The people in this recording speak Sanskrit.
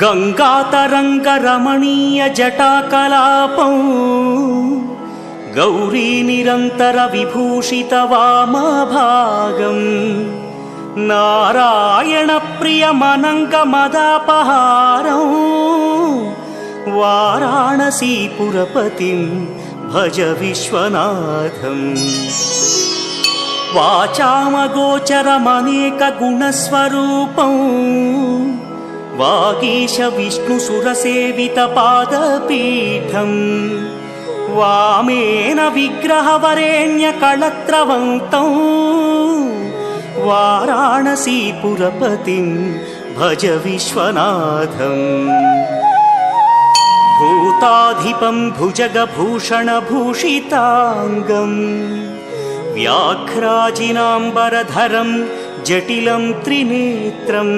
गङ्गातरङ्गरमणीयजटाकलापं गौरीनिरन्तरविभूषितवामभागं नारायणप्रियमनङ्गमदापहारं वाराणसीपुरपतिं भज विश्वनाथम्। वाचामगोचरमनेकगुणस्वरूपं वागीश विष्णुसुरसेवितपादपीठं वामेन विग्रहवरेण्यकळत्रवन्तं वाराणसीपुरपतिं भज विश्वनाथम्। भूताधिपं भुजगभूषणभूषिताङ्गं व्याघ्राजिनाम्बरधरं जटिलं त्रिनेत्रं